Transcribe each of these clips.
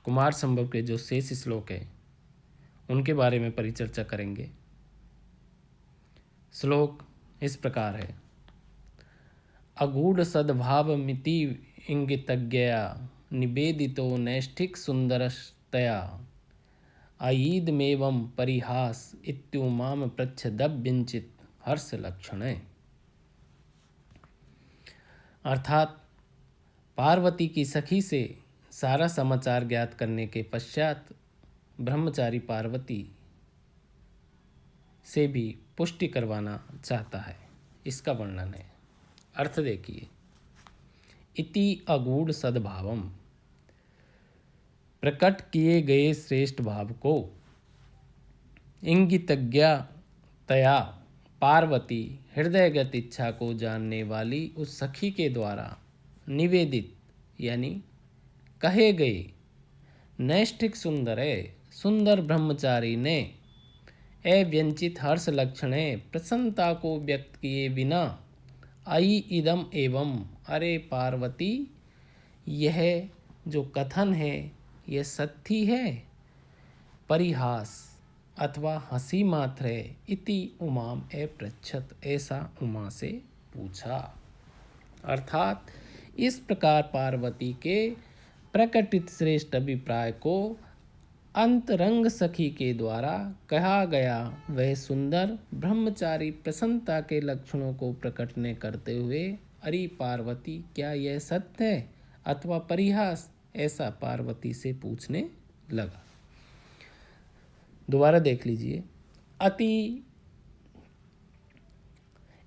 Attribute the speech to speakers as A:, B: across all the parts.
A: कुमार संभव के जो शेष श्लोक हैं उनके बारे में परिचर्चा करेंगे। श्लोक इस प्रकार है। अगूढ़ सद्भाव मिति इंगितज्ञया निवेदितो नैष्ठिक सुंदरतया आयीदमेवं परिहास इत्युमाम प्रच्छदव्यंचित हर्ष लक्षणे। अर्थात पार्वती की सखी से सारा समाचार ज्ञात करने के पश्चात ब्रह्मचारी पार्वती से भी पुष्टि करवाना चाहता है। इसका वर्णन है। अर्थ देखिए। इति अगूढ़ सद्भावम, प्रकट किए गए श्रेष्ठ भाव को, इंगितज्ञा तया पार्वती हृदयगत इच्छा को जानने वाली उस सखी के द्वारा निवेदित यानी कहे गए नैष्ठिक सुंदर ब्रह्मचारी ने अव्यंचित हर्ष लक्षणे प्रसन्नता को व्यक्त किए बिना आई इदम एवं, अरे पार्वती यह जो कथन है यह सत्य है, परिहास अथवा हंसी मात्र है, इति उमाम अपृच्छत, ऐसा उमा से पूछा। अर्थात इस प्रकार पार्वती के प्रकटित श्रेष्ठ अभिप्राय को अंतरंग सखी के द्वारा कहा गया वह सुंदर ब्रह्मचारी प्रसन्नता के लक्षणों को प्रकटने करते हुए, अरे पार्वती क्या यह सत्य है अथवा परिहास, ऐसा पार्वती से पूछने लगा। दोबारा देख लीजिए।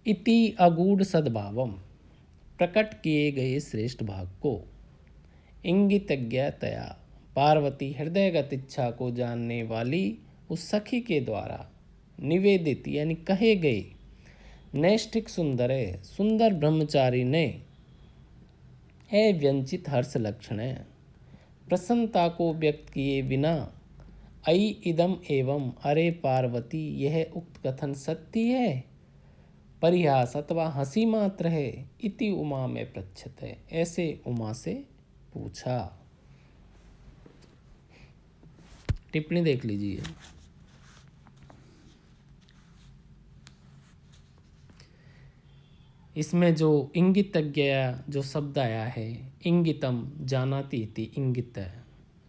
A: इति अगूढ़ सद्भावम, प्रकट किए गए श्रेष्ठ भाग को, इंगितज्ञतया पार्वती हृदयगत इच्छा को जानने वाली उस सखी के द्वारा निवेदित यानी कहे गए नैष्ठिक सुंदर ब्रह्मचारी ने अव्यंचित हर्ष लक्षण प्रसन्नता को व्यक्त किए बिना अयि इदम एवं, अरे पार्वती यह उक्त कथन सत्य है, परिहास अथवा हंसी मात्र है, इति उमा में पृच्छत है, ऐसे उमा से पूछा। टिप्पणी देख लीजिए। इसमें जो इंगितज्ञ जो शब्द आया है, इंगितम जानाति इति इंगित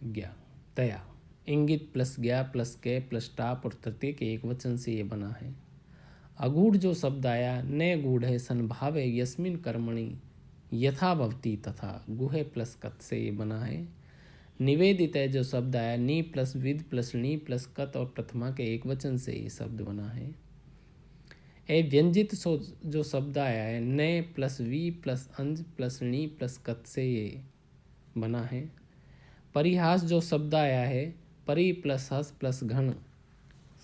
A: ज्ञा तया, इंगित प्लस ज्ञा प्लस के प्लस टाप और तृतीय के एक वचन से ये बना है। अगूढ़ जो शब्द आया, न गूढ़ संभावे यस्मिन कर्मणि यथा भवति तथा, गुहे प्लस कत से ये बना है। निवेदित है जो शब्द आया, नी प्लस विद प्लस नी प्लस कत और प्रथमा के एक वचन से ये शब्द बना है। व्यंजित जो शब्द आया है, न प्लस वी प्लस अंज प्लस नी प्लस कत से ये बना है। परिहास जो शब्द आया है, परि प्लस हस प्लस घन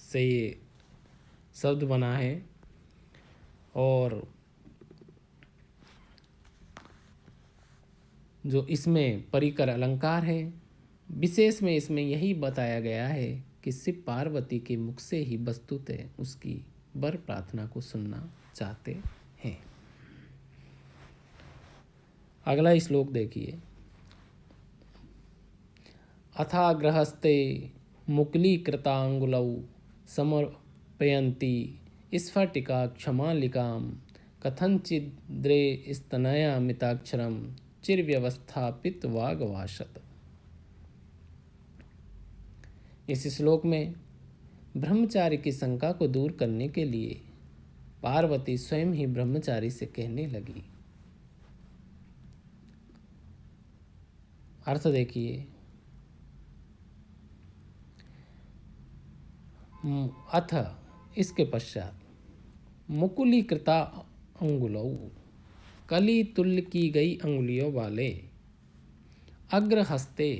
A: से ये शब्द बना है। और जो इसमें परिकर अलंकार है, विशेष में इसमें यही बताया गया है कि शिव पार्वती के मुख से ही वस्तुतः उसकी वर प्रार्थना को सुनना चाहते हैं। अगला श्लोक देखिए। अथाग्रहस्ते मुकुलीकृतांगुलौ समर्पयन्ति स्फटिका क्षमालिकां कथंचिद्रे स्तनया मिताक्षरम चिरव्यवस्थापित वागवाशत। इस श्लोक में ब्रह्मचारी की शंका को दूर करने के लिए पार्वती स्वयं ही ब्रह्मचारी से कहने लगी। अर्थ देखिए। अथ इसके पश्चात मुकुलीकृता अंगुलौ, कली तुल्य की गई अंगुलियों वाले, अग्रहस्ते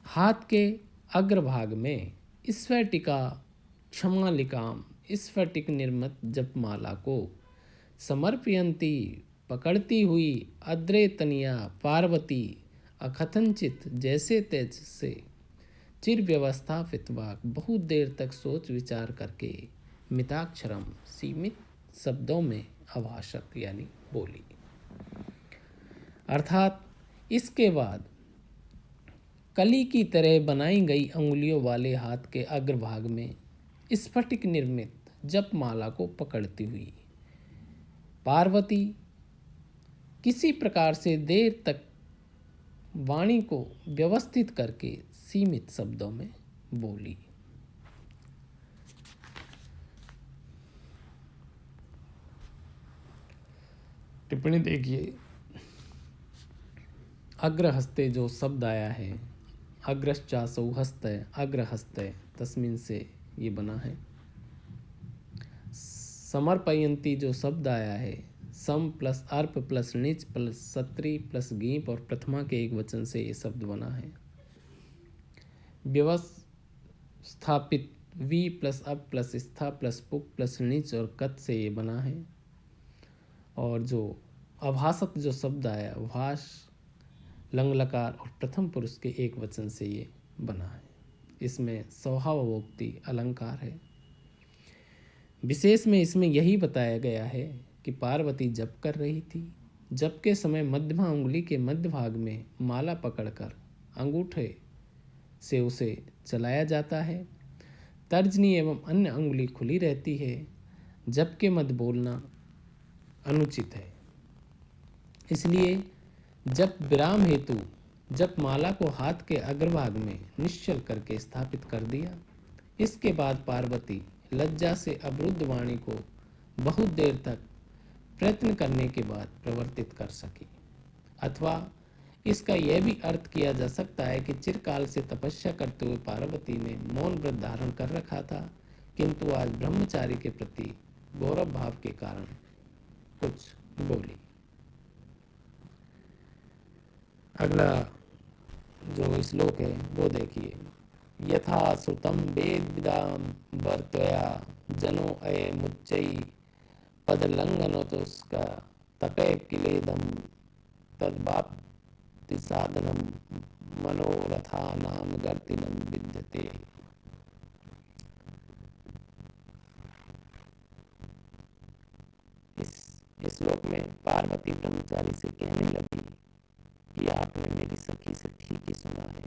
A: हाथ के अग्रभाग में, स्फटिका क्षमालिकाम स्फटिक निर्मित जपमाला को, समर्पयंती पकड़ती हुई, अद्रे तनिया पार्वती अकथनचित जैसे तेज से, चिर व्यवस्थापित वाक बहुत देर तक सोच विचार करके, मिताक्षरम सीमित शब्दों में अभाषक यानी बोली। अर्थात इसके बाद कली की तरह बनाई गई अंगुलियों वाले हाथ के अग्रभाग में स्फटिक निर्मित जपमाला को पकड़ती हुई पार्वती किसी प्रकार से देर तक वाणी को व्यवस्थित करके सीमित शब्दों में बोली। टिप्पणी देखिए, अग्रहस्ते जो शब्द आया है, अग्रश्चासौ हस्त अग्रहस्त तस्मिन से ये बना है। समर्पयंती जो शब्द आया है, सम प्लस अर्प प्लस निच प्लस सत्री प्लस गीप और प्रथमा के एक वचन से ये शब्द बना है। व्यवस्थापित वी प्लस अप प्लस स्था प्लस पुक प्लस निच और कत से ये बना है। और जो अभासक जो शब्द आया, भाष लंगलकार और प्रथम पुरुष के एक वचन से ये बना है। इसमें स्वभावोक्ति अलंकार है। विशेष में इसमें यही बताया गया है कि पार्वती जप कर रही थी। जप के समय मध्यमा उंगली के मध्य भाग में माला पकड़कर अंगूठे से उसे चलाया जाता है। तर्जनी एवं अन्य अंगुली खुली रहती है। जप के मध्य बोलना अनुचित है। इसलिए जप विराम हेतु जप माला को हाथ के अग्रभाग में निश्चल करके स्थापित कर दिया। इसके बाद पार्वती लज्जा से अवरुद्ध वाणी को बहुत देर तक प्रयत्न करने के बाद प्रवर्तित कर सकी। अथवा इसका यह भी अर्थ किया जा सकता है कि चिरकाल से तपस्या करते हुए पार्वती ने मौन व्रत धारण कर रखा था, किंतु आज ब्रह्मचारी के प्रति गौरव भाव के कारण कुछ बोली। अगला जो श्लोक है वो देखिए, यथा श्रुतं वेदविदां वर्तया जनो अयमुच्चैः पदलङ्घनतुष्का तपे किलेदं तद्वाप्ति साधनं मनोरथानां गर्तिनं विद्यते। इस श्लोक में पार्वती ब्रह्मचारी से कहने लगी कि आपने मेरी सखी से ठीक ही सुना है।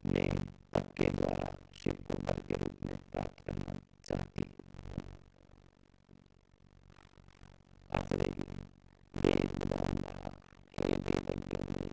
A: मैं तप के द्वारा शिव को वर के रूप में प्राप्त करना चाहती हूँ। वेद विदाम्बा, हे वेदज्ञों में